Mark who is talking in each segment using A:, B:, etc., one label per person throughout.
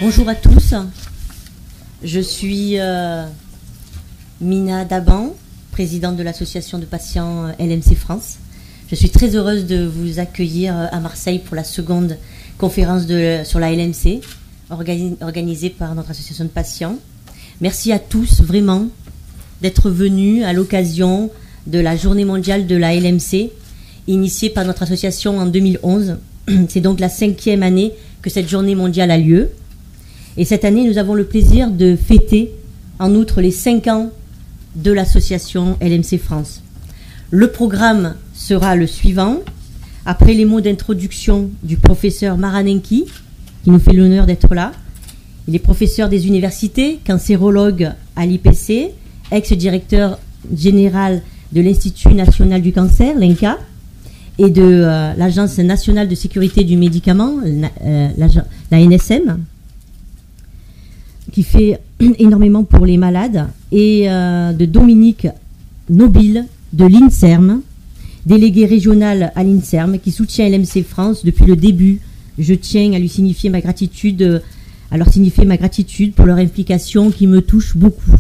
A: Bonjour à tous, je suis Mina Daban, présidente de l'association de patients LMC France. Je suis très heureuse de vous accueillir à Marseille pour la seconde conférence sur la LMC, organisée par notre association de patients. Merci à tous vraiment d'être venus à l'occasion de la journée mondiale de la LMC, initiée par notre association en 2011. C'est donc la 5e année que cette journée mondiale a lieu. Et cette année, nous avons le plaisir de fêter, en outre, les 5 ans de l'association LMC France. Le programme sera le suivant. Après les mots d'introduction du professeur Maranenki, qui nous fait l'honneur d'être là, il est professeur des universités, cancérologue à l'IPC, ex-directeur général de l'Institut national du cancer, l'INCa, et de l'Agence nationale de sécurité du médicament, la NSM, qui fait énormément pour les malades, et de Dominique Nobile de l'INSERM, délégué régional à l'INSERM, qui soutient LMC France depuis le début. Je tiens à lui signifier ma gratitude, pour leur implication qui me touche beaucoup.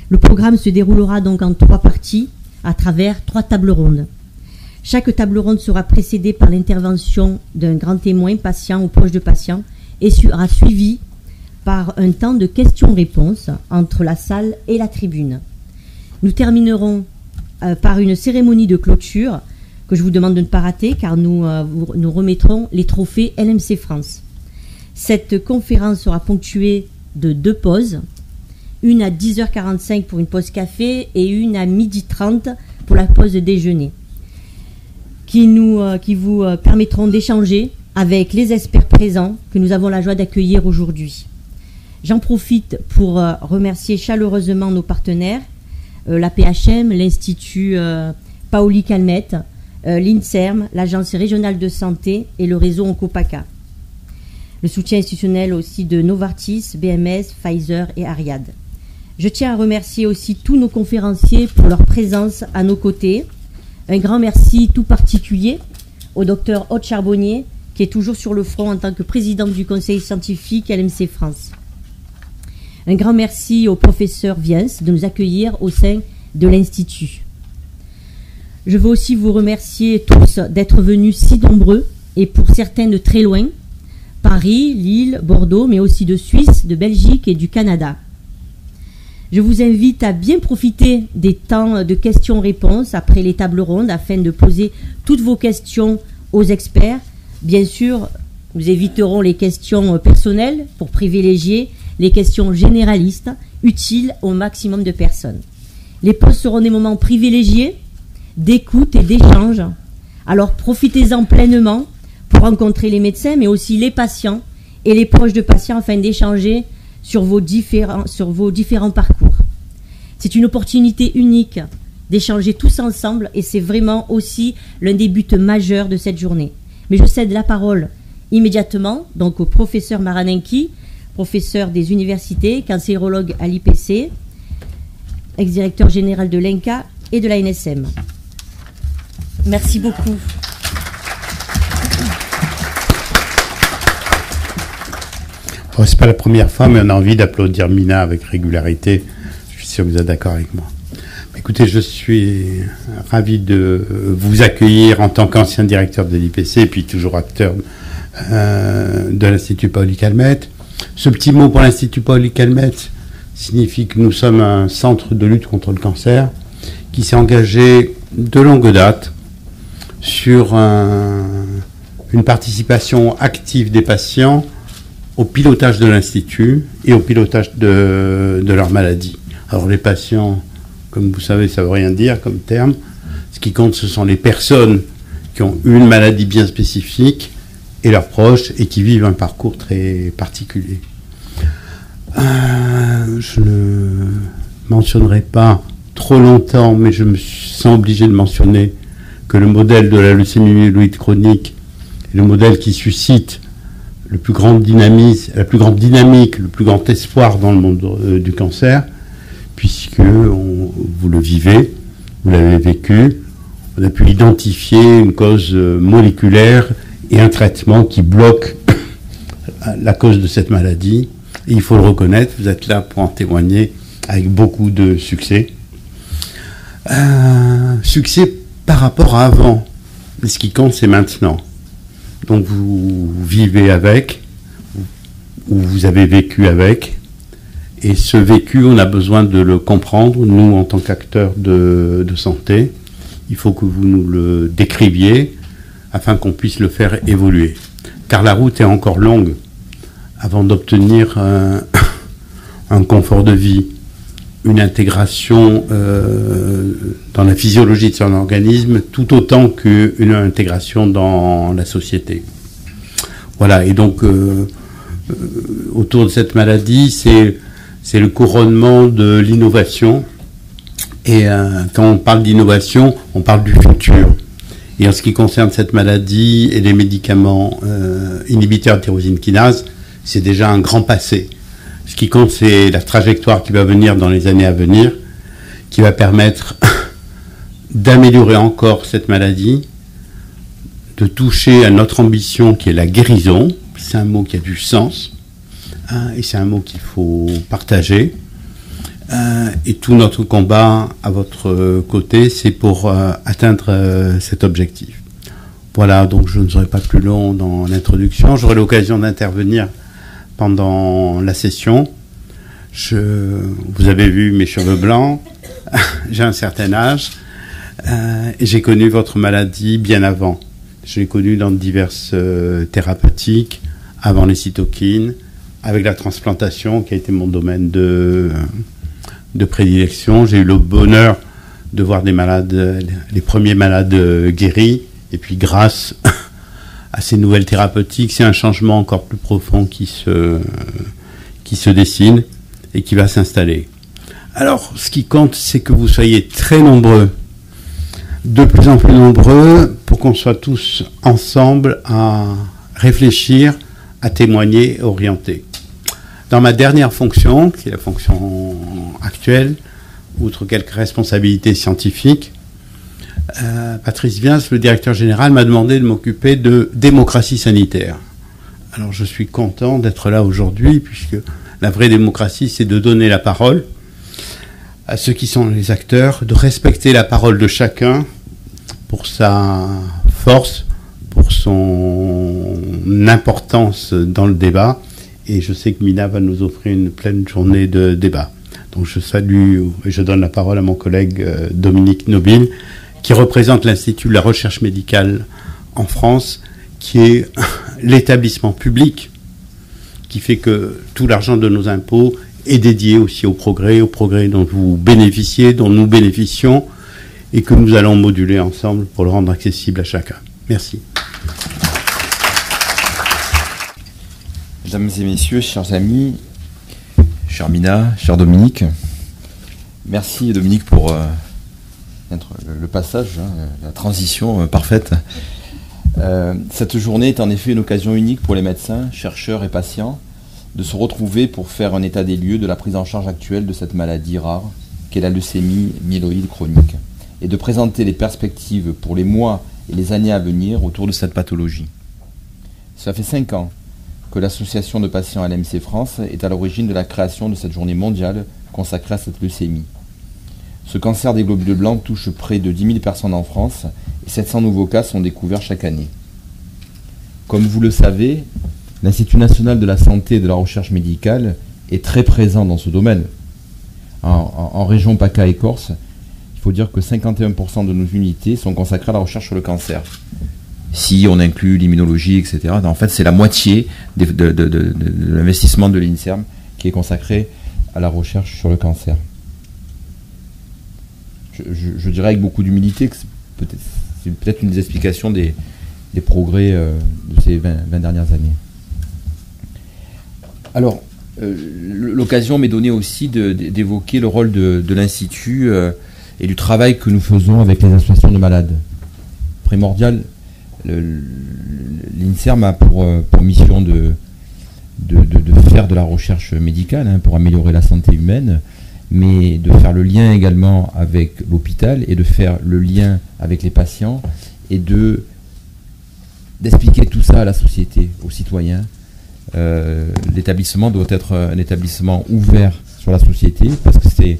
A: Le programme se déroulera donc en 3 parties, à travers 3 tables rondes. Chaque table ronde sera précédée par l'intervention d'un grand témoin, patient ou proche de patient, et sera suivie par un temps de questions-réponses entre la salle et la tribune. Nous terminerons par une cérémonie de clôture que je vous demande de ne pas rater, car nous remettrons les trophées LMC France. Cette conférence sera ponctuée de 2 pauses, une à 10h45 pour une pause café et une à 12h30 pour la pause déjeuner, qui vous permettront d'échanger avec les experts présents que nous avons la joie d'accueillir aujourd'hui. J'en profite pour remercier chaleureusement nos partenaires, la PHM, l'Institut Paoli Calmette, l'INSERM, l'Agence régionale de santé et le réseau Oncopaca. Le soutien institutionnel aussi de Novartis, BMS, Pfizer et Ariad. Je tiens à remercier aussi tous nos conférenciers pour leur présence à nos côtés. Un grand merci tout particulier au docteur Aude Charbonnier, qui est toujours sur le front en tant que présidente du conseil scientifique LMC France. Un grand merci au professeur Viens de nous accueillir au sein de l'Institut. Je veux aussi vous remercier tous d'être venus si nombreux, et pour certains de très loin, Paris, Lille, Bordeaux, mais aussi de Suisse, de Belgique et du Canada. Je vous invite à bien profiter des temps de questions-réponses après les tables rondes afin de poser toutes vos questions aux experts. Bien sûr, nous éviterons les questions personnelles pour privilégier les questions généralistes utiles au maximum de personnes. Les pauses seront des moments privilégiés d'écoute et d'échange. Alors profitez-en pleinement pour rencontrer les médecins, mais aussi les patients et les proches de patients afin d'échanger sur vos différents parcours. C'est une opportunité unique d'échanger tous ensemble, et c'est vraiment aussi l'un des buts majeurs de cette journée. Mais je cède la parole immédiatement donc au professeur Maranenki, professeur des universités, cancérologue à l'IPC, ex-directeur général de l'INCa et de la NSM. Merci beaucoup.
B: Oh, c'est pas la première fois, mais on a envie d'applaudir Mina avec régularité. Je suis sûr que vous êtes d'accord avec moi. Écoutez, je suis ravi de vous accueillir en tant qu'ancien directeur de l'IPC et puis toujours acteur de l'Institut Paoli Calmette. Ce petit mot pour l'Institut Paoli Calmette signifie que nous sommes un centre de lutte contre le cancer qui s'est engagé de longue date sur une participation active des patients au pilotage de l'Institut et au pilotage de leur maladie. Alors les patients, comme vous savez, ça ne veut rien dire comme terme. Ce qui compte, ce sont les personnes qui ont une maladie bien spécifique et leurs proches et qui vivent un parcours très particulier. Je ne mentionnerai pas trop longtemps, mais je me sens obligé de mentionner que le modèle de la leucémie myéloïde chronique est le modèle qui suscite la plus grande dynamique, le plus grand espoir dans le monde du cancer, puisque vous le vivez, vous l'avez vécu, on a pu identifier une cause moléculaire et un traitement qui bloque la cause de cette maladie. Et il faut le reconnaître, vous êtes là pour en témoigner avec beaucoup de succès. Succès par rapport à avant. Mais ce qui compte, c'est maintenant. Donc vous vivez avec, ou vous avez vécu avec. Et ce vécu, on a besoin de le comprendre, nous, en tant qu'acteurs de santé. Il faut que vous nous le décriviez afin qu'on puisse le faire évoluer. Car la route est encore longue avant d'obtenir un confort de vie, une intégration dans la physiologie de son organisme, tout autant qu'une intégration dans la société. Voilà, et donc autour de cette maladie, c'est le couronnement de l'innovation. Et quand on parle d'innovation, on parle du futur. Et en ce qui concerne cette maladie et les médicaments inhibiteurs de tyrosine kinase, c'est déjà un grand passé. Ce qui compte, c'est la trajectoire qui va venir dans les années à venir, qui va permettre d'améliorer encore cette maladie, de toucher à notre ambition qui est la guérison. C'est un mot qui a du sens, hein, et c'est un mot qu'il faut partager. Et tout notre combat à votre côté, c'est pour atteindre cet objectif. Voilà, donc je ne serai pas plus long dans l'introduction. J'aurai l'occasion d'intervenir pendant la session. Vous avez vu mes cheveux blancs, j'ai un certain âge, et j'ai connu votre maladie bien avant. Je l'ai connue dans diverses thérapeutiques, avant les cytokines, avec la transplantation qui a été mon domaine de prédilection. J'ai eu le bonheur de voir des malades, les premiers malades guéris, et puis grâce à ces nouvelles thérapeutiques, c'est un changement encore plus profond qui se dessine et qui va s'installer. Alors, ce qui compte, c'est que vous soyez très nombreux, de plus en plus nombreux, pour qu'on soit tous ensemble à réfléchir, à témoigner, orienter. Dans ma dernière fonction, qui est la fonction actuelle, outre quelques responsabilités scientifiques, Patrice Viens, le directeur général, m'a demandé de m'occuper de démocratie sanitaire. Alors je suis content d'être là aujourd'hui, puisque la vraie démocratie, c'est de donner la parole à ceux qui sont les acteurs, de respecter la parole de chacun pour sa force, pour son importance dans le débat. Et je sais que Mina va nous offrir une pleine journée de débat. Donc je salue et je donne la parole à mon collègue Dominique Nobile, qui représente l'Institut de la recherche médicale en France, qui est l'établissement public qui fait que tout l'argent de nos impôts est dédié aussi au progrès dont vous bénéficiez, dont nous bénéficions, et que nous allons moduler ensemble pour le rendre accessible à chacun. Merci.
C: Mesdames et messieurs, chers amis, chère Mina, cher Dominique, merci Dominique pour le passage, la transition parfaite. Cette journée est en effet une occasion unique pour les médecins, chercheurs et patients de se retrouver pour faire un état des lieux de la prise en charge actuelle de cette maladie rare qu'est la leucémie myéloïde chronique et de présenter les perspectives pour les mois et les années à venir autour de cette pathologie. Ça fait 5 ans que l'association de patients LMC France est à l'origine de la création de cette journée mondiale consacrée à cette leucémie. Ce cancer des globules blancs touche près de 10 000 personnes en France et 700 nouveaux cas sont découverts chaque année. Comme vous le savez, l'Institut national de la santé et de la recherche médicale est très présent dans ce domaine. En région PACA et Corse, il faut dire que 51% de nos unités sont consacrées à la recherche sur le cancer. Si on inclut l'immunologie, etc., en fait, c'est la moitié de l'investissement de l'INSERM qui est consacré à la recherche sur le cancer. Je dirais avec beaucoup d'humilité que c'est peut-être une des explications des progrès de ces 20 dernières années. Alors, l'occasion m'est donnée aussi d'évoquer le rôle de l'Institut et du travail que nous faisons avec les associations de malades. Primordial, l'INSERM a pour mission de faire de la recherche médicale pour améliorer la santé humaine, mais de faire le lien également avec l'hôpital et de faire le lien avec les patients et d'expliquer tout ça à la société, aux citoyens, l'établissement doit être un établissement ouvert sur la société, parce que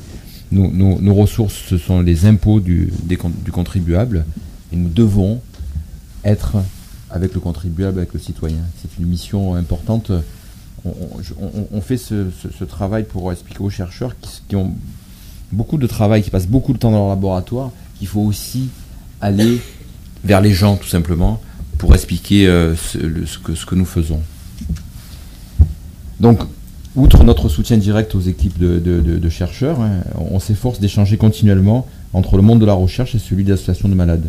C: nos ressources, ce sont les impôts du contribuable, et nous devons être avec le contribuable, avec le citoyen. C'est une mission importante. On fait ce travail pour expliquer aux chercheurs qui ont beaucoup de travail, qui passent beaucoup de temps dans leur laboratoire, qu'il faut aussi aller vers les gens, tout simplement, pour expliquer ce que nous faisons. Donc, outre notre soutien direct aux équipes de chercheurs, on s'efforce d'échanger continuellement entre le monde de la recherche et celui des associations de malades.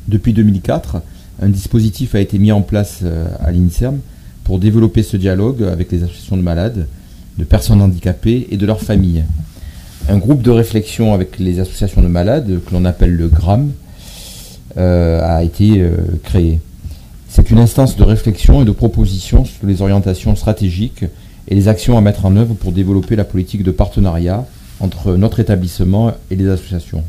C: Depuis 2004, un dispositif a été mis en place à l'INSERM pour développer ce dialogue avec les associations de malades, de personnes handicapées et de leurs familles. Un groupe de réflexion avec les associations de malades, que l'on appelle le GRAM, a été créé. C'est une instance de réflexion et de proposition sur les orientations stratégiques et les actions à mettre en œuvre pour développer la politique de partenariat entre notre établissement et les associations.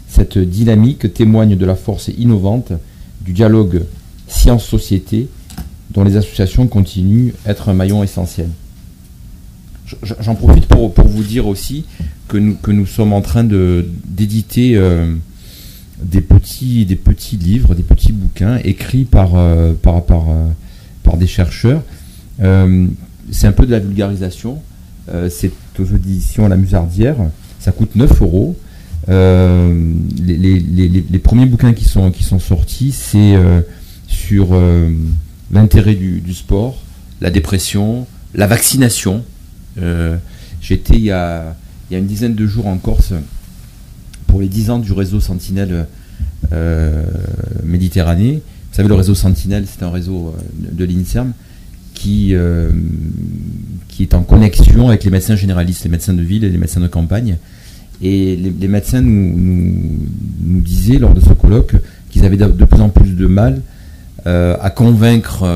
C: Cette dynamique témoigne de la force innovante du dialogue science-société dont les associations continuent à être un maillon essentiel. J'en profite pour vous dire aussi que nous sommes en train d'éditer des petits livres, des petits bouquins écrits par des chercheurs. C'est un peu de la vulgarisation. C'est aux éditions La Musardière. Ça coûte 9 €. Les premiers bouquins qui sont sortis, c'est sur l'intérêt du sport, la dépression, la vaccination. J'étais il y a une dizaine de jours en Corse pour les 10 ans du réseau Sentinelle Méditerranée. Vous savez, le réseau Sentinelle, c'est un réseau de l'INSERM qui est en connexion avec les médecins généralistes, les médecins de ville et les médecins de campagne. Et les médecins nous disaient lors de ce colloque qu'ils avaient de plus en plus de mal à convaincre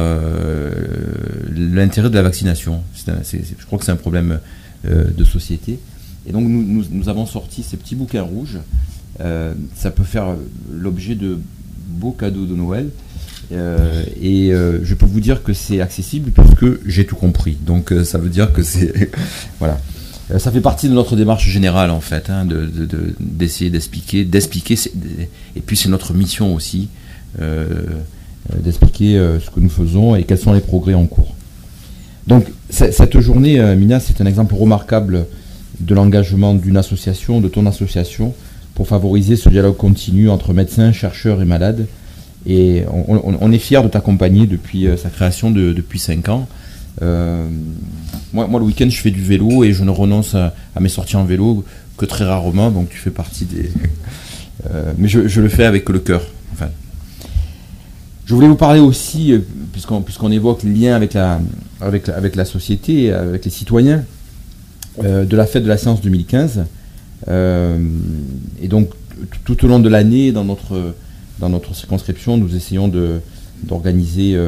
C: l'intérêt de la vaccination. Je crois que c'est un problème de société. Et donc nous avons sorti ces petits bouquins rouges. Ça peut faire l'objet de beaux cadeaux de Noël. Et je peux vous dire que c'est accessible puisque j'ai tout compris. Donc ça veut dire que c'est... voilà. Ça fait partie de notre démarche générale en fait, d'essayer d'expliquer. Et puis c'est notre mission aussi d'expliquer ce que nous faisons et quels sont les progrès en cours. Donc cette journée, Mina, c'est un exemple remarquable de l'engagement d'une association, de ton association, pour favoriser ce dialogue continu entre médecins, chercheurs et malades. Et on est fiers de t'accompagner depuis sa création depuis 5 ans. Moi, le week-end, je fais du vélo et je ne renonce à mes sorties en vélo que très rarement, donc tu fais partie des... mais je le fais avec le cœur. Enfin. Je voulais vous parler aussi, puisqu'on évoque les liens avec la société, avec les citoyens, de la fête de la science 2015. Et donc, tout au long de l'année, dans notre circonscription, nous essayons d'organiser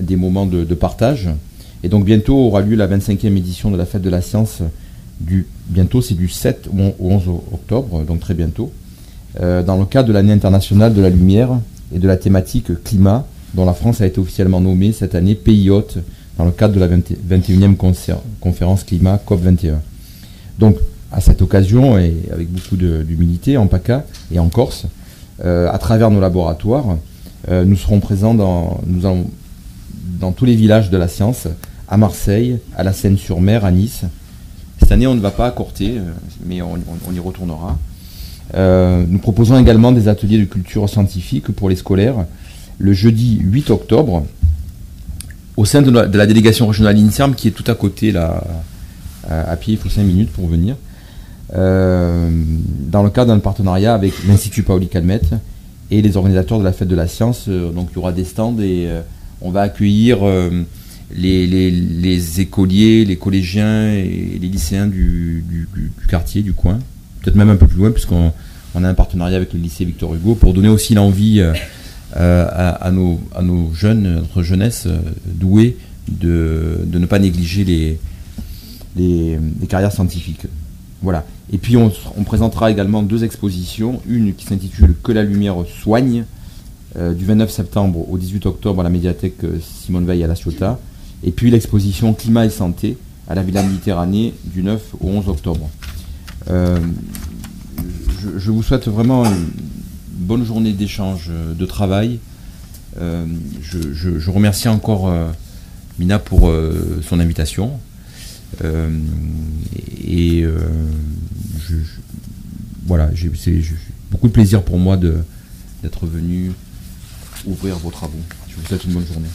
C: des moments de partage. Et donc bientôt aura lieu la 25e édition de la fête de la science. Bientôt, c'est du 7 au 11 octobre, donc très bientôt, dans le cadre de l'année internationale de la lumière et de la thématique climat, dont la France a été officiellement nommée cette année pays hôte dans le cadre de la 21e conférence climat COP21. Donc, à cette occasion, et avec beaucoup d'humilité, en PACA et en Corse, à travers nos laboratoires, nous serons présents dans tous les villages de la science, à Marseille, à la Seine-sur-Mer, à Nice. Cette année, on ne va pas à Corté, mais on y retournera. Nous proposons également des ateliers de culture scientifique pour les scolaires le jeudi 8 octobre au sein de la délégation régionale INSERM qui est tout à côté, là, à pied, il faut 5 minutes pour venir, dans le cadre d'un partenariat avec l'Institut Paoli Calmette et les organisateurs de la fête de la science. Donc il y aura des stands et on va accueillir les écoliers, les collégiens et les lycéens du quartier, du coin, peut-être même un peu plus loin puisqu'on a un partenariat avec le lycée Victor Hugo pour donner aussi l'envie à nos jeunes, notre jeunesse douée de ne pas négliger les carrières scientifiques. Voilà. Et puis on présentera également 2 expositions, une qui s'intitule Que la lumière soigne, du 29 septembre au 18 octobre à la médiathèque Simone Veil à La Ciotat, Et puis l'exposition Climat et Santé à la Villa Méditerranée du 9 au 11 octobre. Je vous souhaite vraiment une bonne journée d'échange, de travail. Je remercie encore Mina pour son invitation. Voilà, c'est beaucoup de plaisir pour moi d'être venu ouvrir vos travaux. Je vous souhaite une bonne journée.